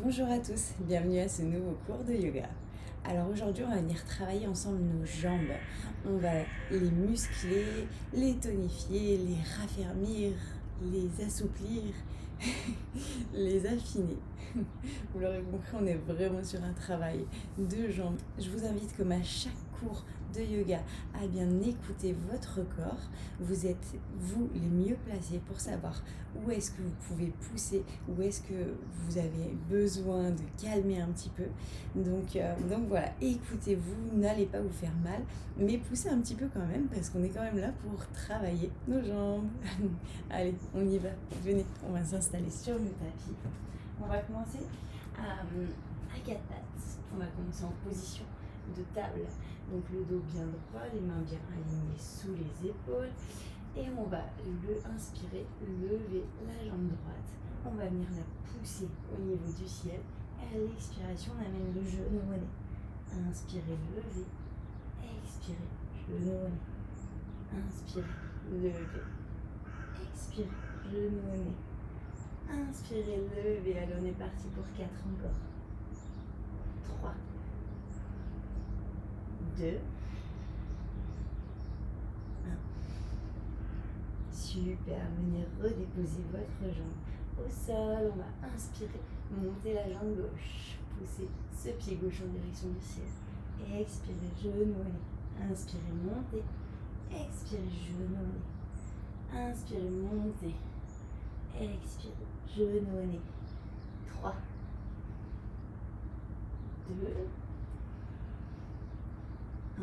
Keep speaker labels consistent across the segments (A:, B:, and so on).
A: Bonjour à tous, bienvenue à ce nouveau cours de yoga. Alors aujourd'hui, on va venir travailler ensemble nos jambes. On va les muscler, les tonifier, les raffermir, les assouplir, les affiner. Vous l'aurez compris, on est vraiment sur un travail de jambes. Je vous invite, comme à chaque cours de yoga, à bien écouter votre corps. Vous êtes, vous, les mieux placés pour savoir où est-ce que vous pouvez pousser, où est-ce que vous avez besoin de calmer un petit peu. Donc voilà, écoutez-vous, n'allez pas vous faire mal, mais poussez un petit peu quand même, parce qu'on est quand même là pour travailler nos jambes. Allez, on y va, venez, on va s'installer sur le tapis. On va commencer à quatre pattes. On va commencer en position de table. Donc le dos bien droit, les mains bien alignées sous les épaules. Et on va inspirer, lever la jambe droite. On va venir la pousser au niveau du ciel. Et à l'expiration, on amène le genou au nez. Inspirez, levez. Expirez, genou au nez. Inspirez, levez. Expirez, genou au nez. Inspirez, levez. Allez, on est parti pour 4 encore. 3, 2, 1. Super, venez redéposer votre jambe au sol. On va inspirer, monter la jambe gauche. Poussez ce pied gauche en direction du ciel. Expirez, genou au nez. Inspirez, montez. Expirez, genou au nez. Inspirez, montez. Expirez, genou au nez. 3, 2, 1.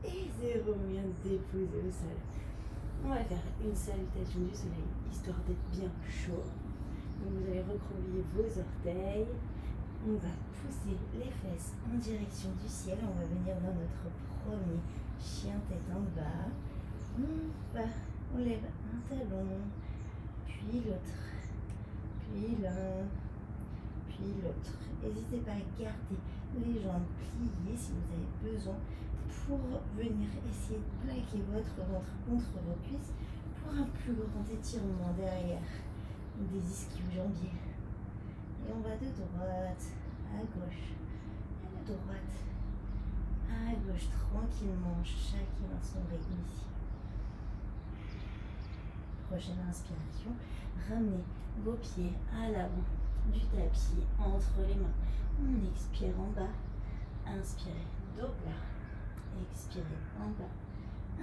A: Et 0, on vient de déposer au sol. On va faire une salutation du soleil, histoire d'être bien chaud. Donc vous allez recroqueviller vos orteils. On va pousser les fesses en direction du ciel. On va venir dans notre premier chien tête en bas. On lève un talon, puis l'autre, puis l'un, puis l'autre. N'hésitez pas à garder les jambes pliées si vous avez besoin, pour venir essayer de plaquer votre ventre contre vos cuisses pour un plus grand étirement derrière des ischio-jambiers. Et on va de droite à gauche, et de droite à gauche, tranquillement, chacun à son rythme ici. Prochaine inspiration, ramenez vos pieds à l'avant du tapis, entre les mains. On expire en bas, inspirez, dos plat. Expirez en bas.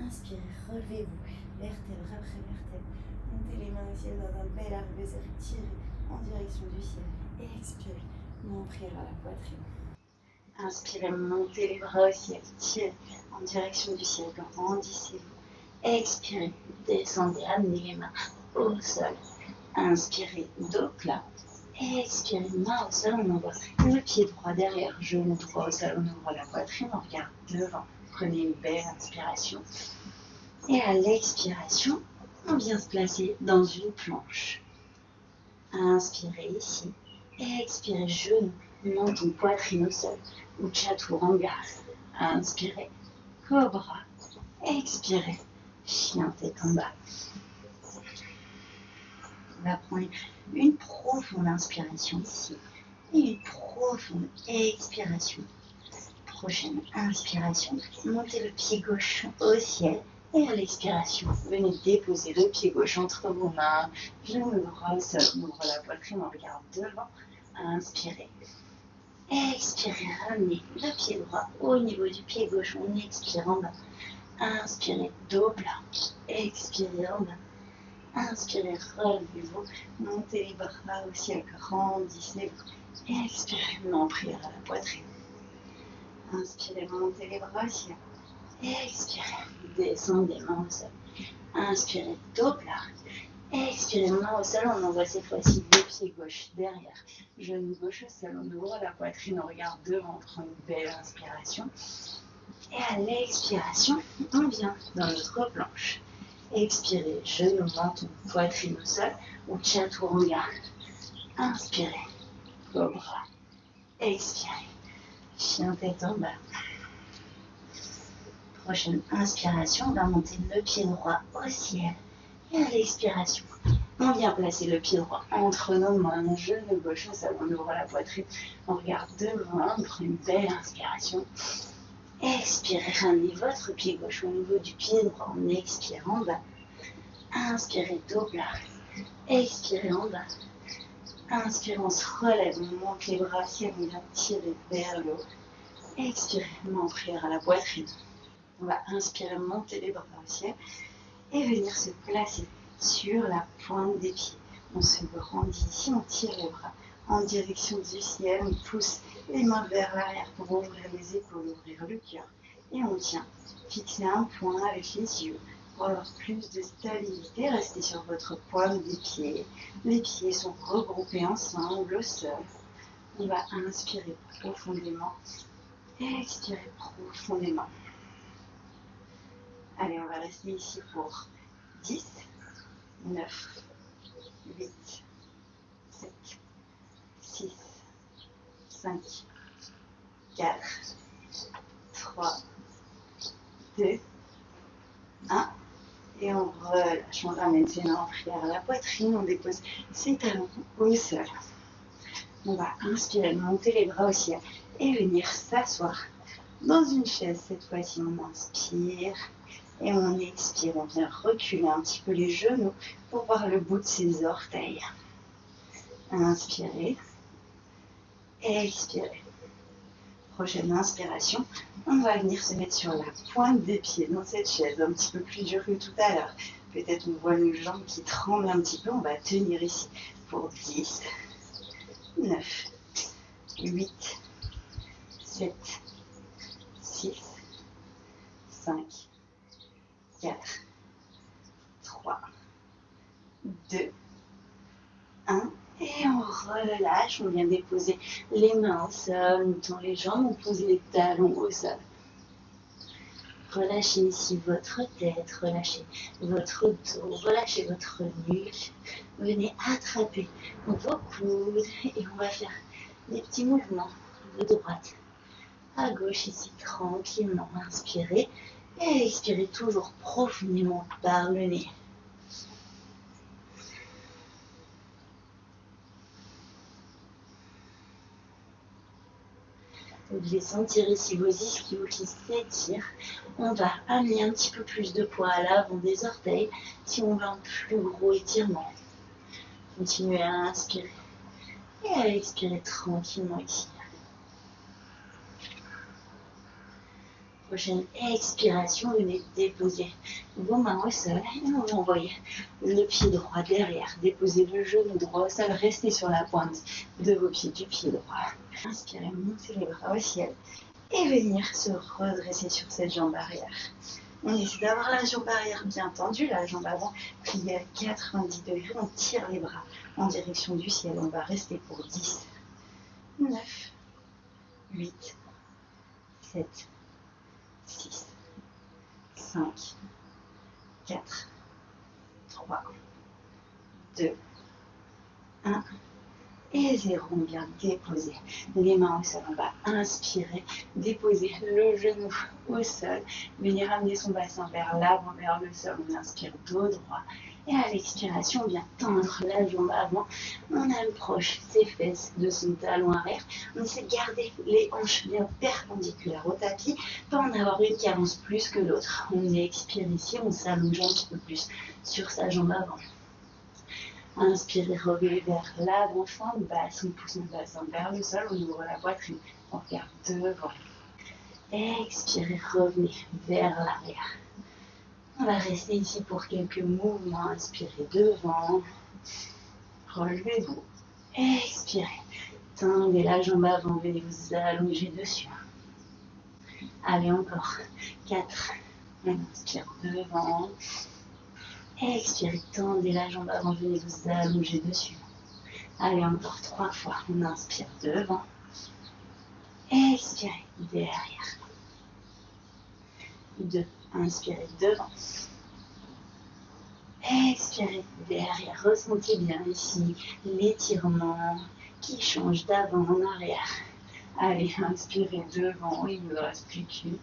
A: Inspirez, relevez-vous. Vertèbre après vertèbre. Montez les mains au ciel dans un bel arc de cercle. Tirez en direction du ciel. Expirez, montez à la poitrine. Inspirez, montez les bras au ciel. Tirez en direction du ciel. Grandissez-vous. Expirez, descendez, amenez les mains au sol. Inspirez, dos plat. Expirez, main au sol, on envoie le pied droit derrière, genou droit au sol, on ouvre la poitrine, on regarde devant. Prenez une belle inspiration. Et à l'expiration, on vient se placer dans une planche. Inspirez ici. Expirez, genou, menton, poitrine au sol. Ou chaturanga. Inspirez, cobra. Expirez, chien tête en bas. On va prendre une profonde inspiration ici et une profonde expiration. Prochaine inspiration, montez le pied gauche au ciel et à l'expiration, venez déposer le pied gauche entre vos mains, genou droit au sol, on ouvre la poitrine, on regarde devant. Inspirez. Expirez, ramenez le pied droit au niveau du pied gauche, on expire en bas. Inspirez, dos plat. Expirez en bas. Inspirez, relevez-vous, montez les bras au ciel, grandissez-vous. Expirez, en prière à la poitrine. Inspirez, montez les bras au ciel. Expirez, descendez, main au sol. Inspirez, dos plat. Expirez, main au sol, on envoie cette fois-ci le pied gauche derrière. Genou gauche au sol, on ouvre la poitrine, on regarde devant, on prend une belle inspiration. Et à l'expiration, on vient dans notre planche. Expirez, genou, menton, poitrine au sol, ou chaturanga. Inspirez, cobra. Expirez, chien tête en bas. Prochaine inspiration, on va monter le pied droit au ciel. Et à l'expiration, On vient placer le pied droit entre nos mains, genou gauche au sol, on ouvre la poitrine, on regarde devant, on prend une belle inspiration. Expirez, ramenez votre pied gauche au niveau du pied droit, on expire en bas. Inspirez, dos plat. Expirez en bas. Inspirez, on se relève, on monte les bras, si on vient tirer vers le haut. Expirez, main en prière à la poitrine. On va inspirer, monter les bras au ciel et venir se placer sur la pointe des pieds. On se grandit ici, on tire les bras en direction du ciel, on pousse les mains vers l'arrière pour ouvrir les épaules, ouvrir le cœur. Et on tient, fixer un point avec les yeux. Pour avoir plus de stabilité, restez sur votre pointe des pieds. Les pieds sont regroupés ensemble au sol. On va inspirer profondément et expirer profondément. Allez, on va rester ici pour 10, 9, 8, 7, 6, 5, 4, 3, 2, 1. Et on relâche, on ramène ses mains en prière à la poitrine, on dépose ses talons au sol. On va inspirer, monter les bras au ciel et venir s'asseoir dans une chaise. Cette fois-ci, on inspire et on expire. On vient reculer un petit peu les genoux pour voir le bout de ses orteils. Inspirez, expirez. Prochaine inspiration, on va venir se mettre sur la pointe des pieds dans cette chaise, un petit peu plus dur que tout à l'heure. Peut-être on voit nos jambes qui tremblent un petit peu. On va tenir ici pour 10, 9, 8, 7, 6, 5, 4, 3, 2, 1. Et on relâche, on vient déposer les mains au sol, on tend les jambes, on pose les talons au sol. Relâchez ici votre tête, relâchez votre dos, relâchez votre nuque. Venez attraper vos coudes et on va faire des petits mouvements de droite à gauche ici, tranquillement. Inspirez et expirez toujours profondément par le nez. Vous devez sentir ici vos ischios qui s'étirent. On va amener un petit peu plus de poids à l'avant des orteils si on veut un plus gros étirement. Continuez à inspirer et à expirer tranquillement ici. Prochaine expiration, venez déposer vos mains au sol et on va envoyer le pied droit derrière. Déposez le genou droit au sol, restez sur la pointe de vos pieds du pied droit. Inspirez, montez les bras au ciel et venir se redresser sur cette jambe arrière. On essaie d'avoir la jambe arrière bien tendue, la jambe avant pliée à 90 degrés. On tire les bras en direction du ciel. On va rester pour 10, 9, 8, 7, 6, 5, 4, 3, 2, 1. Et 0, on vient déposer les mains au sol. On va inspirer, déposer le genou au sol, venir amener son bassin vers l'avant, vers le sol. On inspire dos droit. Et à l'expiration, on vient tendre la jambe avant. On approche ses fesses de son talon arrière. On essaie de garder les hanches bien perpendiculaires au tapis, pas en avoir une qui avance plus que l'autre. On expire ici, on s'allonge un petit peu plus sur sa jambe avant. Inspirez, revenez vers l'avant, fente basse, on pousse notre bassin vers le sol, on ouvre la poitrine, on regarde devant. Expirez, revenez vers l'arrière. On va rester ici pour quelques mouvements. Inspirez devant, relevez-vous, expirez, tendez la jambe avant, venez vous allonger dessus. Allez, encore 4, on inspire devant. Expirez, tendez la jambe avant, venez vous allonger dessus. Allez, encore 3 fois. On inspire devant. Expirez derrière. 2. Inspirez devant. Expirez derrière. Ressentez bien ici l'étirement qui change d'avant en arrière. Allez, inspirez devant. Il ne reste plus qu'une.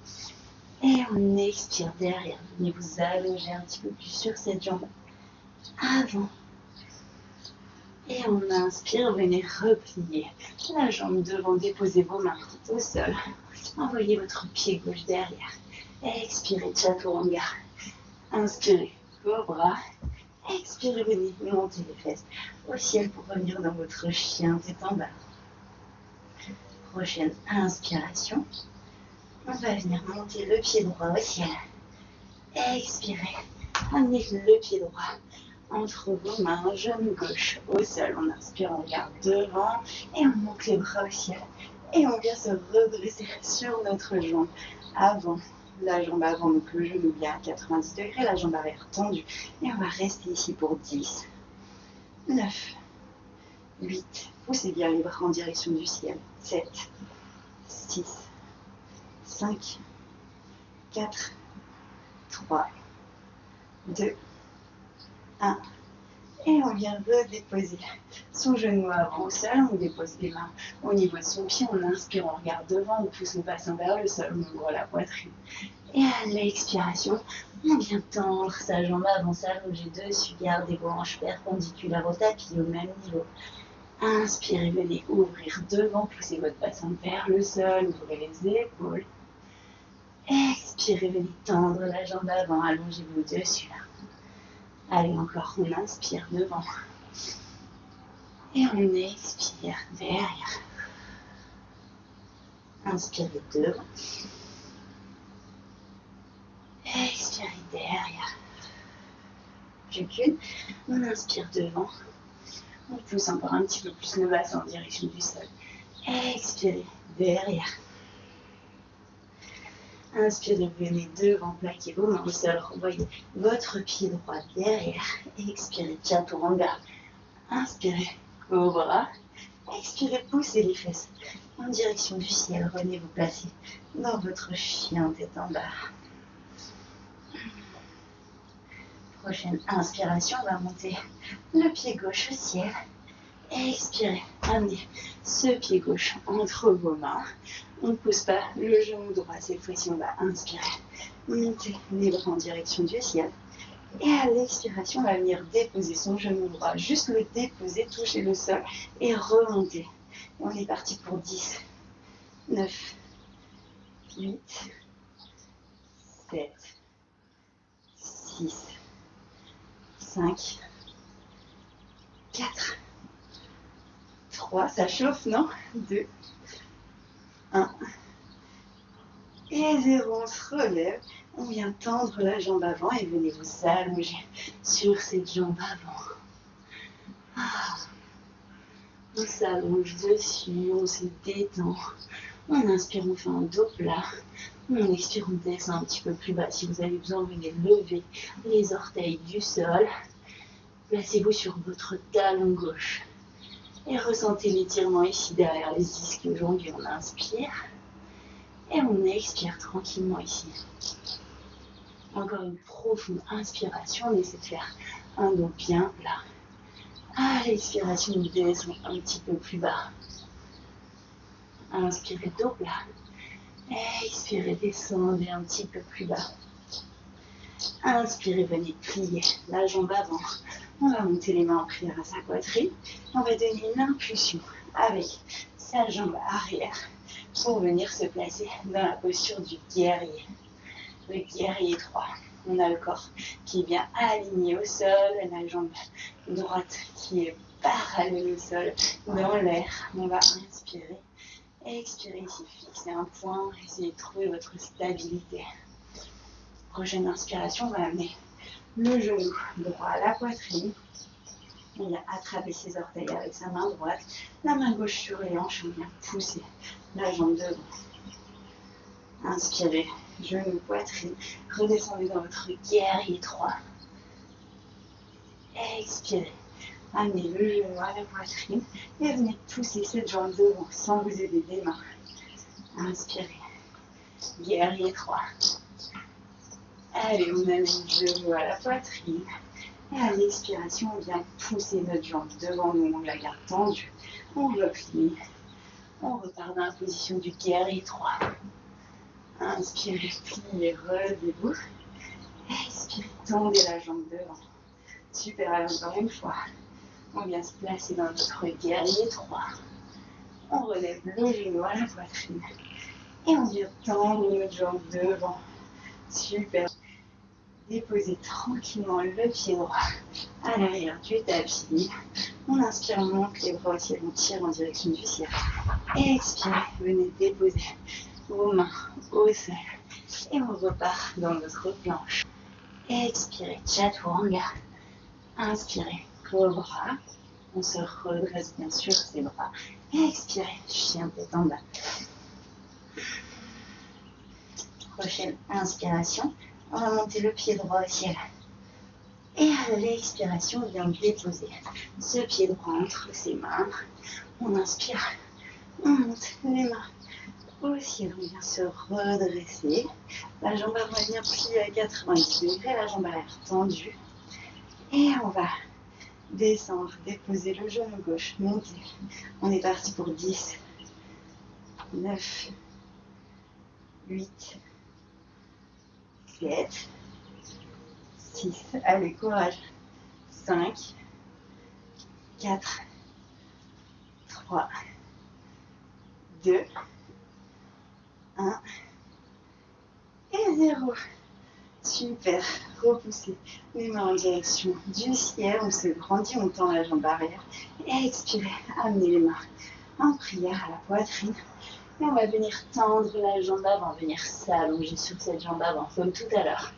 A: Et on expire derrière. Venez vous allonger un petit peu plus sur cette jambe avant. Et on inspire, venez replier la jambe devant, déposez vos mains au sol. Envoyez votre pied gauche derrière. Expirez, chaturanga. Inspirez, cobra. Expirez, venez monter les fesses au ciel pour revenir dans votre chien tête en bas. Prochaine inspiration. On va venir monter le pied droit au ciel. Expirez. Amenez le pied droit entre vos mains, genou gauche au sol. On inspire, on regarde devant et on monte les bras au ciel. Et on vient se redresser sur notre jambe avant. La jambe avant, donc le genou bien à 90 degrés, la jambe arrière tendue. Et on va rester ici pour 10, 9, 8. Poussez bien les bras en direction du ciel. 7, 6, 5, 4, 3, 2, 1. Et on vient redéposer son genou avant au sol. On dépose les mains au niveau de son pied. On inspire, on regarde devant, on pousse le bassin vers le sol, on ouvre la poitrine. Et à l'expiration, on vient tendre sa jambe avant, s'allonger dessus. Gardez vos hanches perpendiculaires au tapis au même niveau. Inspirez, venez ouvrir devant, poussez votre bassin vers le sol, ouvrez les épaules. Expirez, venez tendre la jambe avant, allongez-vous dessus là. Allez, encore, on inspire devant. Et on expire derrière. Inspirez devant. Expirez derrière. Plus qu'une. On inspire devant. On pousse encore un petit peu plus le bassin en direction du sol. Expirez derrière. Inspirez, venez devant, plaquez vos mains au sol, renvoyez votre pied droit derrière. Expirez, chaturanga. Inspirez, cobra. Expirez, poussez les fesses en direction du ciel. Revenez vous placer dans votre chien tête en bas. Prochaine inspiration, on va monter le pied gauche au ciel. Expirez, amenez ce pied gauche entre vos mains. On ne pousse pas le genou droit. Cette fois-ci, on va inspirer. Monter les bras en direction du ciel. Et à l'expiration, on va venir déposer son genou droit. Juste le déposer, toucher le sol et remonter. On est parti pour 10, 9, 8, 7, 6, 5, 4, 3, ça chauffe, non? 2, 1. Et 0, on se relève. On vient tendre la jambe avant et venez vous allonger sur cette jambe avant. On s'allonge dessus, on se détend. On inspire, on fait un dos plat. On expire, on descend un petit peu plus bas. Si vous avez besoin, venez lever les orteils du sol. Placez-vous sur votre talon gauche. Et ressentez l'étirement ici derrière les ischios joints. On inspire. Et on expire tranquillement ici. Encore une profonde inspiration. On essaie de faire un dos bien plat. À l'expiration, on descend un petit peu plus bas. Inspirez, dos plat. Expirez, descendez un petit peu plus bas. Inspirez, venez plier la jambe avant. On va monter les mains en prière à sa poitrine. On va donner une impulsion avec sa jambe arrière pour venir se placer dans la posture du guerrier. Le guerrier 3. On a le corps qui est bien aligné au sol, la jambe droite qui est parallèle au sol dans l'air. On va inspirer. Expirez ici, fixez un point, essayez de trouver votre stabilité. Prochaine inspiration, on va amener le genou droit à la poitrine. On vient attraper ses orteils avec sa main droite, la main gauche sur les hanches, on vient pousser la jambe devant. Inspirez, genou, poitrine, redescendez dans votre guerrier 3. Expirez, amenez le genou à la poitrine et venez pousser cette jambe devant sans vous aider des mains. Inspirez, guerrier 3. Allez, on amène le genou à la poitrine. Et à l'expiration, on vient pousser notre jambe devant nous, on la garde tendue. On replie. On repart dans la position du guerrier 3. Inspirez, pliez, relevez-vous. Expirez, tendez la jambe devant. Super, allez, encore une fois. On vient se placer dans notre guerrier 3. On relève le genou à la poitrine. Et on vient tendre notre jambe devant. Super. Déposez tranquillement le pied droit à l'arrière du tapis. On inspire, on monte les bras au ciel, on tire en direction du ciel. Expirez, venez déposer vos mains au sol. Et on repart dans notre planche. Expirez, chaturanga. Inspirez, cobra. On se redresse bien sûr ses bras. Expirez, chien tête en bas. Prochaine inspiration, on va monter le pied droit au ciel. Et à l'expiration, on vient déposer ce pied droit entre ses mains. On inspire, on monte les mains au ciel. On vient se redresser. La jambe va venir plier à 90 degrés, la jambe à l'air tendue. Et on va descendre, déposer le genou gauche, monter. On est parti pour 10, 9, 8, 7, 6, allez, courage, 5, 4, 3, 2, 1 et 0. Super, repoussez les mains en direction du ciel, on se grandit, on tend la jambe arrière. Et expirez, amenez les mains en prière à la poitrine. Et on va venir tendre la jambe avant, venir s'allonger sur cette jambe avant, comme tout à l'heure.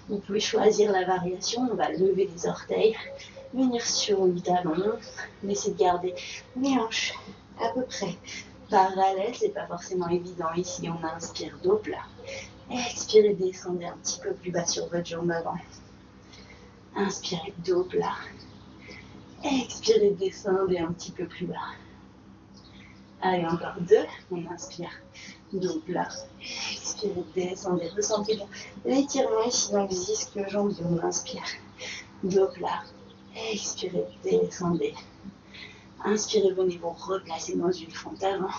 A: Vous pouvez choisir la variation, on va lever les orteils, venir sur le talon, essayer de garder les hanches à peu près parallèles, c'est pas forcément évident ici, on inspire dos plat. Expirez, descendez un petit peu plus bas sur votre jambe avant. Inspirez, dos plat. Expirez, descendez un petit peu plus bas. Allez, encore 2. On inspire, dos plat. Expirez, descendez. Ressentez bien l'étirement ici dans les ischio-jambiers. On inspire, dos plat. Expirez, descendez. Inspirez, venez vous replacer dans une fente avant.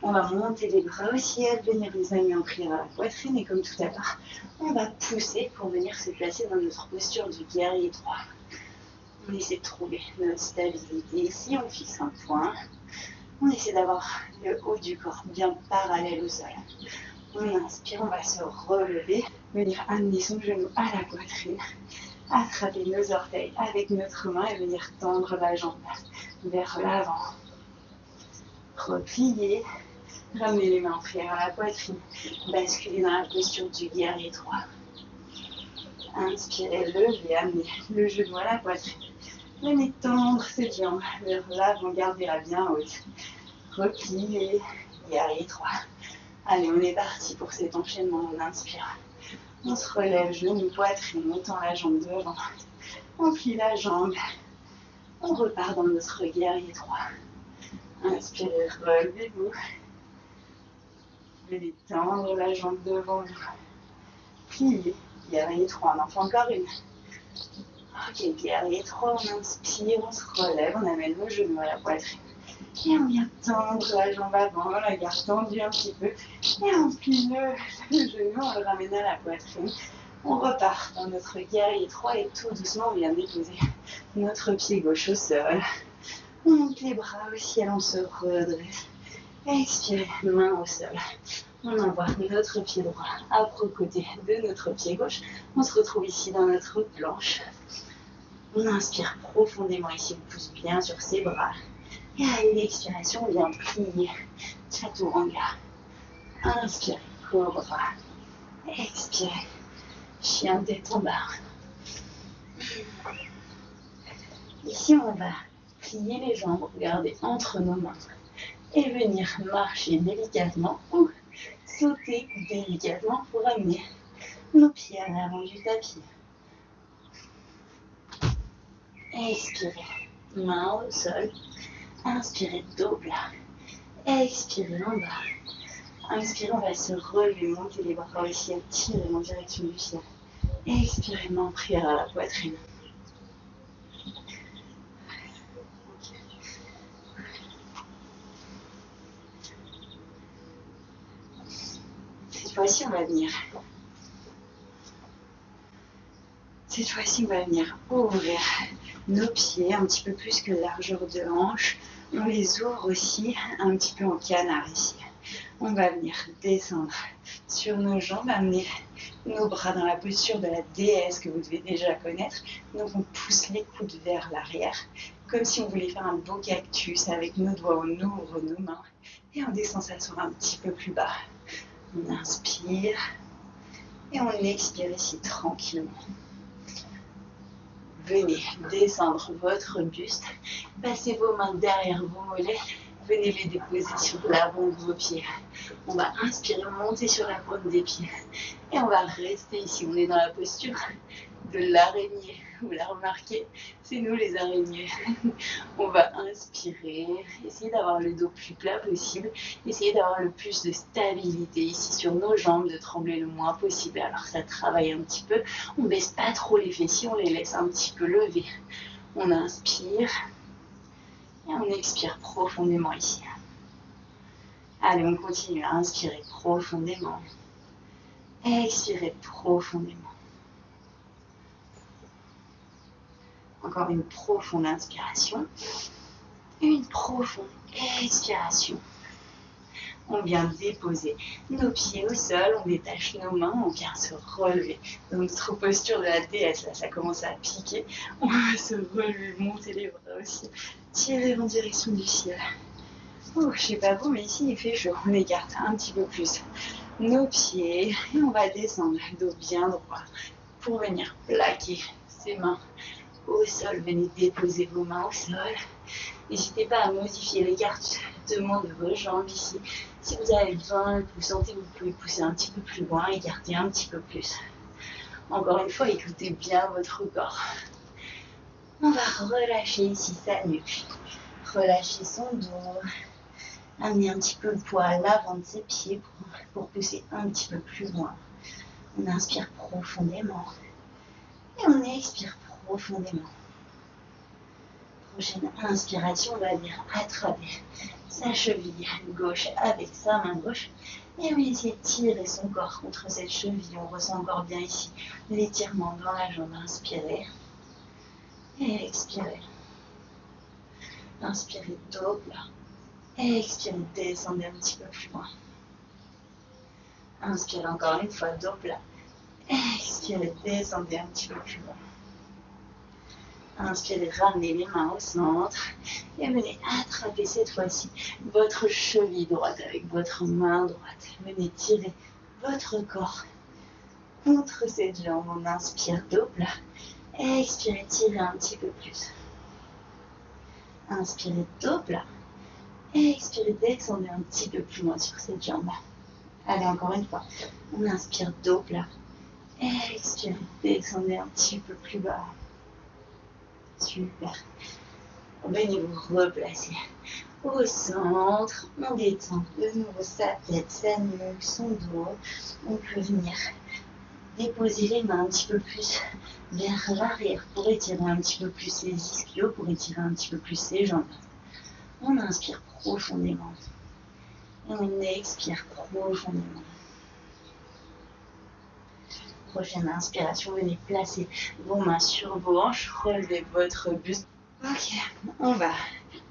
A: On va monter les bras au ciel, venir les amis en prière à la poitrine. Et comme tout à l'heure, on va pousser pour venir se placer dans notre posture du guerrier 3. On essaie de trouver notre stabilité ici. On fixe un point. On essaie d'avoir le haut du corps bien parallèle au sol. On inspire, on va se relever, venir amener son genou à la poitrine, attraper nos orteils avec notre main et venir tendre la jambe vers l'avant. Replier, ramener les mains en prière à la poitrine, basculer dans la posture du guerrier 3. Inspirez, levez, amenez le genou à la poitrine. Venez tendre cette jambe vers l'avant, gardez-la bien haute. Repliez, guerrier 3. Allez, on est parti pour cet enchaînement. On inspire. On se relève, genou, poitrine, on tend la jambe devant. On plie la jambe. On repart dans notre guerrier 3. Inspirez, relevez-vous. Venez tendre la jambe devant vous. Pliez, guerrier 3. On en fait encore une. Ok, guerrier 3, on inspire, on se relève, on amène le genou à la poitrine. Et on vient tendre la jambe avant, la garde tendue un petit peu. Et on plie le genou, on le ramène à la poitrine. On repart dans notre guerrier 3 et tout doucement, on vient déposer notre pied gauche au sol. On monte les bras au ciel, on se redresse. Expirez, main au sol. On envoie notre pied droit à côté de notre pied gauche. On se retrouve ici dans notre planche. On inspire profondément ici, on pousse bien sur ses bras. Et à l'expiration, on vient plier chaturanga. Inspirez, cobra. Expirez, chien tête en bas. Ici, on va plier les jambes, regarder entre nos mains et venir marcher délicatement ou sauter délicatement pour amener nos pieds à l'avant du tapis. Expirez, main au sol. Inspirez, dos plat. Expirez en bas. Inspirez, on va se relever, monter les bras au ciel, tirer en direction du ciel. Expirez, main en prière à la poitrine. Cette fois-ci, on va venir. Cette fois-ci, on va venir ouvrir nos pieds un petit peu plus que largeur de hanche. On les ouvre aussi un petit peu en canard ici. On va venir descendre sur nos jambes, amener nos bras dans la posture de la déesse que vous devez déjà connaître. Donc on pousse les coudes vers l'arrière, comme si on voulait faire un beau cactus. Avec nos doigts, on ouvre nos mains et on descend s'asseoir un petit peu plus bas. On inspire et on expire ici tranquillement. Venez descendre votre buste, passez vos mains derrière vos mollets, venez les déposer sur l'avant de vos pieds. On va inspirer, monter sur la pointe des pieds et on va rester ici. On est dans la posture de l'araignée. Vous la remarquez, c'est nous les araignées. On va inspirer, essayer d'avoir le dos plus plat possible, essayer d'avoir le plus de stabilité ici sur nos jambes, de trembler le moins possible. Alors ça travaille un petit peu, on baisse pas trop les fessiers, on les laisse un petit peu lever. On inspire et on expire profondément ici. Allez, on continue à inspirer profondément, expirer profondément. Encore une profonde inspiration, une profonde expiration. On vient déposer nos pieds au sol, on détache nos mains, on vient se relever. Dans notre posture de la déesse, là ça commence à piquer. On va se relever, monter les bras aussi, tirer en direction du ciel. Oh, je sais pas vous, mais ici il fait chaud. On écarte un petit peu plus nos pieds et on va descendre, dos bien droit, pour venir plaquer ses mains au sol. Venez déposer vos mains au sol. N'hésitez pas à modifier l'écartement de vos jambes ici. Si vous avez besoin, vous sentez que vous pouvez pousser un petit peu plus loin, écarter un petit peu plus. Encore une fois, écoutez bien votre corps. On va relâcher ici sa nuque, relâcher son dos, amener un petit peu le poids à l'avant de ses pieds pour pousser un petit peu plus loin. On inspire profondément et on expire profondément. Prochaine inspiration, on va venir attraper sa cheville gauche avec sa main gauche et on va essayer de tirer son corps contre cette cheville. On ressent encore bien ici l'étirement dans la jambe. Inspirez et expirez. Inspirez, dos plat. Expirez, descendez un petit peu plus loin. Inspirez encore une fois, dos plat. Expirez, descendez un petit peu plus loin. Inspirez, ramenez les mains au centre et venez attraper cette fois-ci votre cheville droite avec votre main droite. Venez tirer votre corps contre cette jambe. On inspire, dos plat. Expirez, tirez un petit peu plus. Inspirez, dos plat. Expirez, descendez un petit peu plus loin sur cette jambe. Allez, encore une fois. On inspire, dos plat. Expirez, descendez un petit peu plus bas. Super. Venez vous replacer au centre. On détend de nouveau sa tête, sa nuque, son dos. On peut venir déposer les mains un petit peu plus vers l'arrière pour étirer un petit peu plus ses ischios, pour étirer un petit peu plus ses jambes. On inspire profondément et on expire profondément. Prochaine inspiration, venez placer vos mains sur vos hanches, relevez votre buste. Ok, on va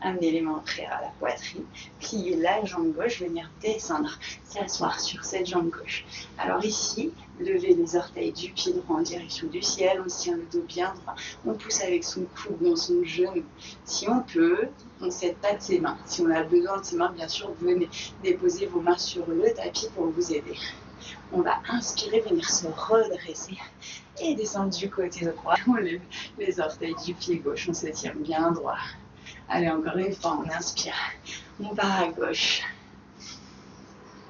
A: amener les mains en prière à la poitrine, plier la jambe gauche, venir descendre, s'asseoir sur cette jambe gauche. Alors ici, levez les orteils du pied droit en direction du ciel, on se tient le dos bien droit, on pousse avec son coude dans son genou. Si on peut, on ne cède pas de ses mains. Si on a besoin de ses mains, bien sûr, vous venez déposer vos mains sur le tapis pour vous aider. On va inspirer, venir se redresser et descendre du côté droit. On lève les orteils du pied gauche, on se tient bien droit. Allez, encore une fois, on inspire, on part à gauche.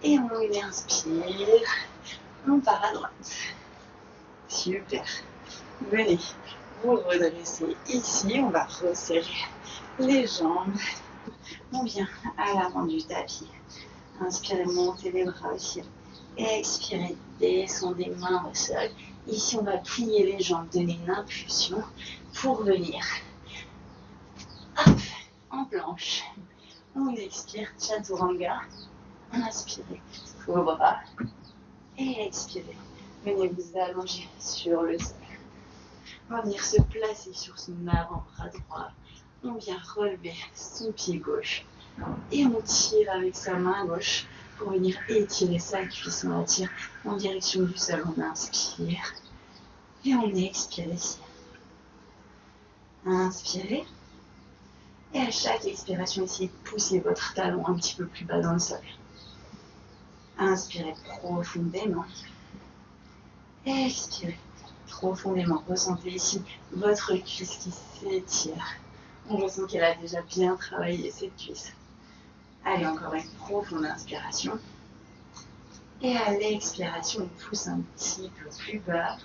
A: Et on inspire, on part à droite. Super. Venez vous redresser ici, on va resserrer les jambes. On vient à l'avant du tapis. Inspirez, montez les bras au ciel. Expirez, descendez main au sol. Ici, on va plier les jambes, donner une impulsion pour venir. Hop, en planche. On expire, chaturanga. Inspirez, vos bras. Et expirez. Venez vous allonger sur le sol. On va venir se placer sur son avant-bras droit. On vient relever son pied gauche. Et on tire avec sa main gauche pour venir étirer sa cuisse. On la tire en direction du sol. On inspire. Et on expire ici. Inspirez. Et à chaque expiration, essayez de pousser votre talon un petit peu plus bas dans le sol. Inspirez profondément. Expirez profondément. Ressentez ici votre cuisse qui s'étire. On ressent qu'elle a déjà bien travaillé cette cuisse. Allez, encore une profonde inspiration. Et à l'expiration, on pousse un petit peu plus bas.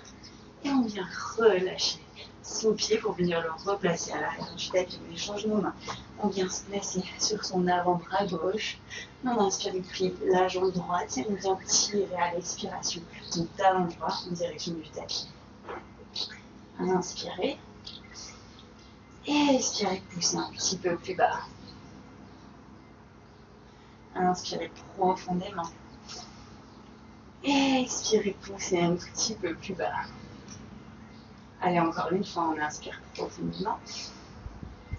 A: Et on vient relâcher son pied pour venir le replacer à l'arrière du tapis. On échange nos mains. On vient se placer sur son avant-bras gauche. On inspire, on plie la jambe droite et on vient tirer à l'expiration son talon droit en direction du tapis. Inspirez. Et expirez, poussez un petit peu plus bas. Inspirez profondément. Et expirez, poussez un petit peu plus bas. Allez, encore une fois, on inspire profondément.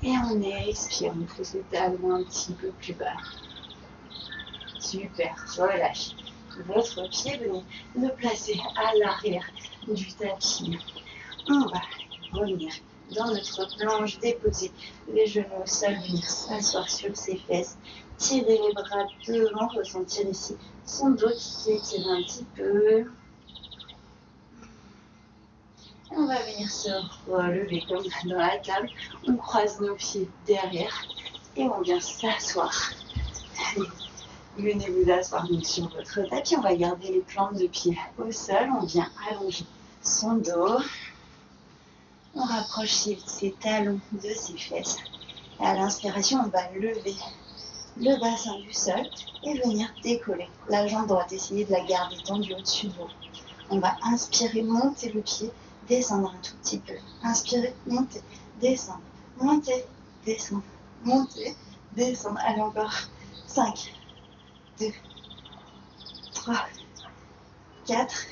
A: Et on expire, on pousse le talon un petit peu plus bas. Super, relâchez votre pied, venez le placer à l'arrière du tapis. On va revenir dans notre planche, déposer les genoux au sol, venir s'asseoir sur ses fesses, tirer les bras devant, ressentir ici son dos qui s'étire un petit peu. On va venir se relever comme dans la table. On croise nos pieds derrière et on vient s'asseoir. Venez vous asseoir donc sur votre tapis. On va garder les plantes de pied au sol. On vient allonger son dos. On rapproche ses talons de ses fesses. Et à l'inspiration, on va lever le bassin du sol et venir décoller la jambe droite. Essayez de la garder tendue au-dessus de vous. On va inspirer, monter le pied. Descendre un tout petit peu. Inspirez, montez, descendre, montez, descendre, montez, descendre. Allez, encore. 5, 2, 3, 4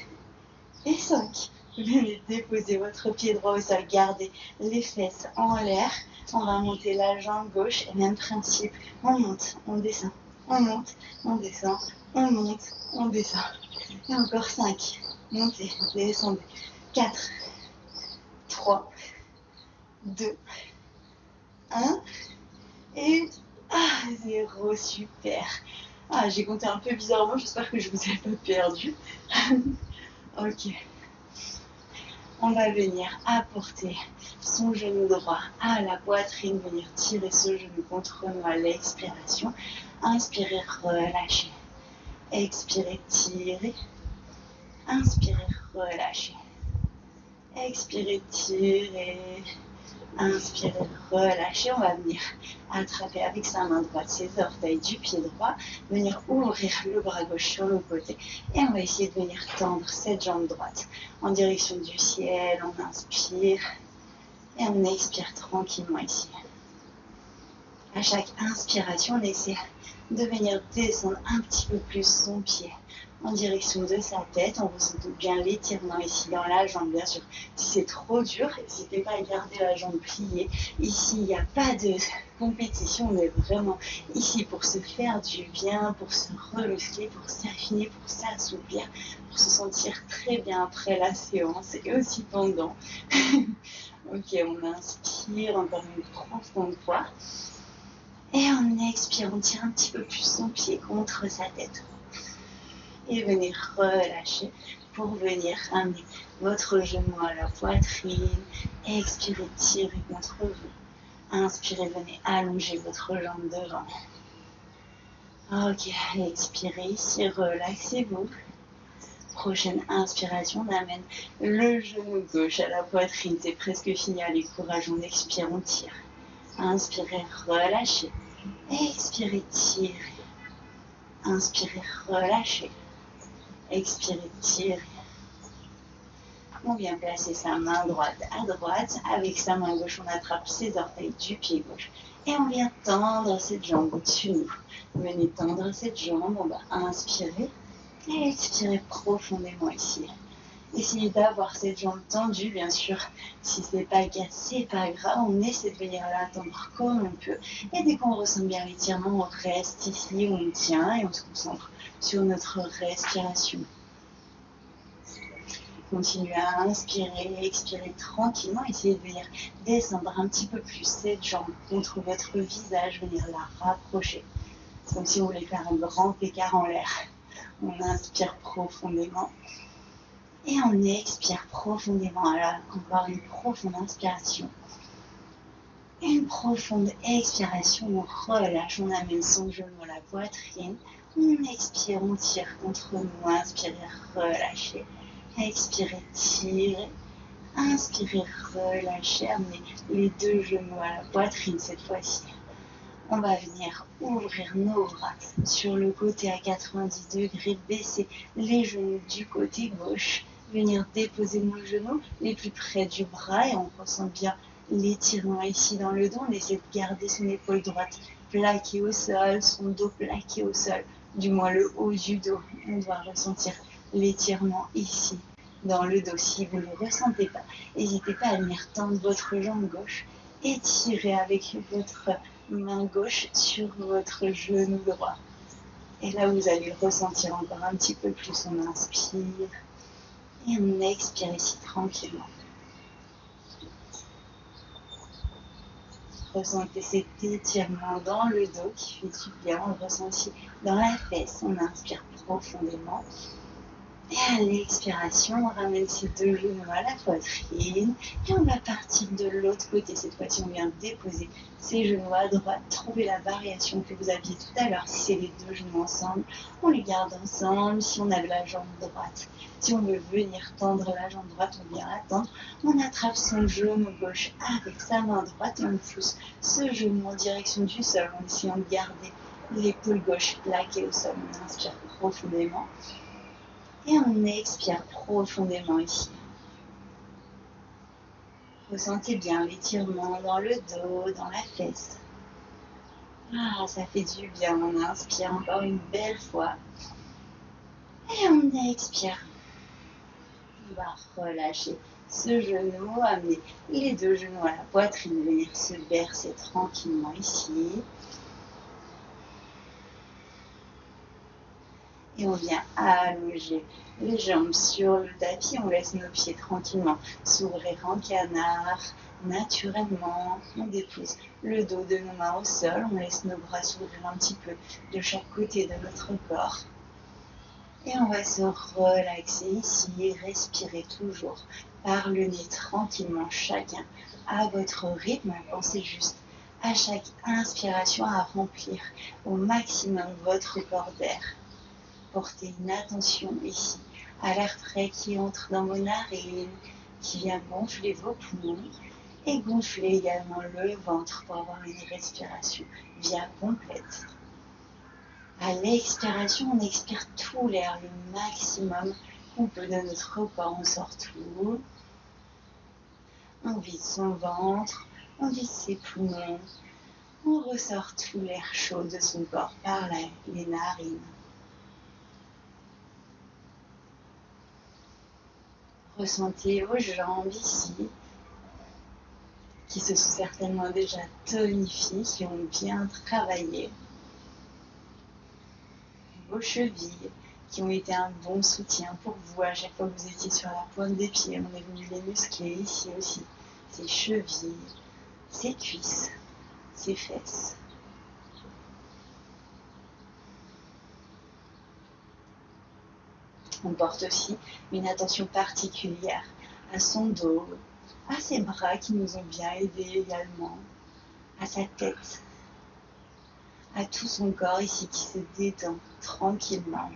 A: et 5. Venez déposer votre pied droit au sol. Gardez les fesses en l'air. On va monter la jambe gauche. Et même principe. On monte, on descend. On monte, on descend. On monte, on descend. Et encore 5. Montez, descendez. 4, 3, 2, 1 et 0, super. J'ai compté un peu bizarrement, j'espère que je vous ai pas perdu. Ok. On va venir apporter son genou droit à la poitrine, venir tirer ce genou contre nous à l'expiration. Inspirez, relâchez. Expirez, tirez. Inspirez, relâchez. Expirez, tirez. Inspirez, relâchez. On va venir attraper avec sa main droite ses orteils du pied droit. Venir ouvrir le bras gauche sur le côté. Et on va essayer de venir tendre cette jambe droite en direction du ciel. On inspire. Et on expire tranquillement ici. À chaque inspiration, on essaie de venir descendre un petit peu plus son pied en direction de sa tête. On ressent bien l'étirement ici dans la jambe, bien sûr. Si c'est trop dur, n'hésitez pas à garder la jambe pliée. Ici, il n'y a pas de compétition. On est vraiment ici pour se faire du bien, pour se remuscler, pour s'affiner, pour s'assouplir, pour se sentir très bien après la séance et aussi pendant. Ok, on inspire encore une profonde fois. Et on expire, on tire un petit peu plus son pied contre sa tête. Et venez relâcher pour venir ramener votre genou à la poitrine. Expirez, tirez contre vous. Inspirez, venez allonger votre jambe devant. Ok, expirez ici, relaxez-vous. Prochaine inspiration, on amène le genou gauche à la poitrine. C'est presque fini, allez, courage, on expire, on tire. Inspirez, relâchez. Expirez, tirez. Inspirez, relâchez. Expirez, tirez. On vient placer sa main droite à droite. Avec sa main gauche, on attrape ses orteils du pied gauche. Et on vient tendre cette jambe au-dessus de nous. Venez tendre cette jambe. On va inspirer et expirer profondément ici. Essayez d'avoir cette jambe tendue, bien sûr. Si c'est pas le cas, c'est pas grave. On essaie de venir la tendre comme on peut. Et dès qu'on ressent bien l'étirement, on reste ici, on tient et on se concentre sur notre respiration. Continuez à inspirer, expirer tranquillement. Essayez de venir descendre un petit peu plus cette jambe contre votre visage, venir la rapprocher. C'est comme si vous voulez faire un grand écart en l'air. On inspire profondément et on expire profondément. Alors, encore une profonde inspiration. Et une profonde expiration. On relâche, on amène son genou à la poitrine. On expire, on tire contre nous. Inspirez, relâchez. Expirez, tirez. Inspirez, relâchez. Amenez les deux genoux à la poitrine cette fois-ci. On va venir ouvrir nos bras sur le côté à 90 degrés, baisser les genoux du côté gauche, venir déposer nos genoux les plus près du bras et on ressent bien l'étirement ici dans le dos. On essaie de garder son épaule droite plaquée au sol, son dos plaqué au sol, du moins le haut du dos. On doit ressentir l'étirement ici dans le dos. Si vous ne le ressentez pas, n'hésitez pas à venir tendre votre jambe gauche et tirer avec votre main gauche sur votre genou droit. Et là, vous allez le ressentir encore un petit peu plus. On inspire et on expire ici tranquillement. Ressentez cet étirement dans le dos qui fait du bien. On le ressent aussi dans la fesse. On inspire profondément. Et à l'expiration, on ramène ces deux genoux à la poitrine et on va partir de l'autre côté. Cette fois-ci, on vient déposer ses genoux à droite. Trouvez la variation que vous aviez tout à l'heure. Si c'est les deux genoux ensemble, on les garde ensemble. Si on a la jambe droite, si on veut venir tendre la jambe droite, on vient la tendre. On attrape son genou gauche avec sa main droite et on pousse ce genou en direction du sol en essayant de garder l'épaule gauche plaquée au sol. On inspire profondément. Et on expire profondément ici. Ressentez bien l'étirement dans le dos, dans la fesse. Ah, ça fait du bien. On inspire encore une belle fois. Et on expire. On va relâcher ce genou, amener les deux genoux à la poitrine, venir se bercer tranquillement ici. Et on vient allonger les jambes sur le tapis. On laisse nos pieds tranquillement s'ouvrir en canard. Naturellement, on dépose le dos de nos mains au sol. On laisse nos bras s'ouvrir un petit peu de chaque côté de notre corps. Et on va se relaxer ici, respirer toujours par le nez tranquillement, chacun à votre rythme. Pensez juste à chaque inspiration à remplir au maximum votre corps d'air. Portez une attention ici à l'air frais qui entre dans vos narines, qui vient gonfler vos poumons et gonfler également le ventre pour avoir une respiration bien complète. À l'expiration, on expire tout l'air, le maximum qu'on peut de notre corps. On sort tout. On vide son ventre, on vide ses poumons. On ressort tout l'air chaud de son corps par les narines. Ressentez vos jambes ici, qui se sont certainement déjà tonifiées, qui ont bien travaillé. Vos chevilles, qui ont été un bon soutien pour vous à chaque fois que vous étiez sur la pointe des pieds. On est venu les muscler ici aussi. Ses chevilles, ses cuisses, ses fesses. On porte aussi une attention particulière à son dos, à ses bras qui nous ont bien aidés également, à sa tête, à tout son corps ici qui se détend tranquillement.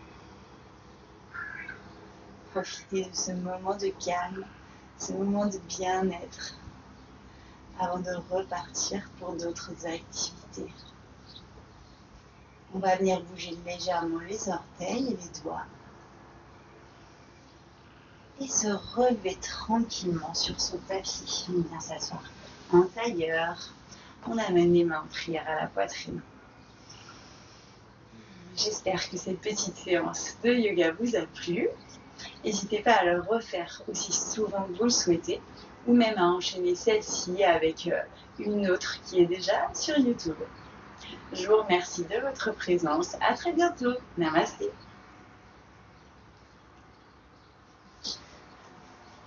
A: Profitez de ce moment de calme, ce moment de bien-être avant de repartir pour d'autres activités. On va venir bouger légèrement les orteils et les doigts. Et se relever tranquillement sur son tapis. On vient s'asseoir en tailleur. On amène les mains en prière à la poitrine. J'espère que cette petite séance de yoga vous a plu. N'hésitez pas à le refaire aussi souvent que vous le souhaitez, ou même à enchaîner celle-ci avec une autre qui est déjà sur YouTube. Je vous remercie de votre présence. À très bientôt. Namasté.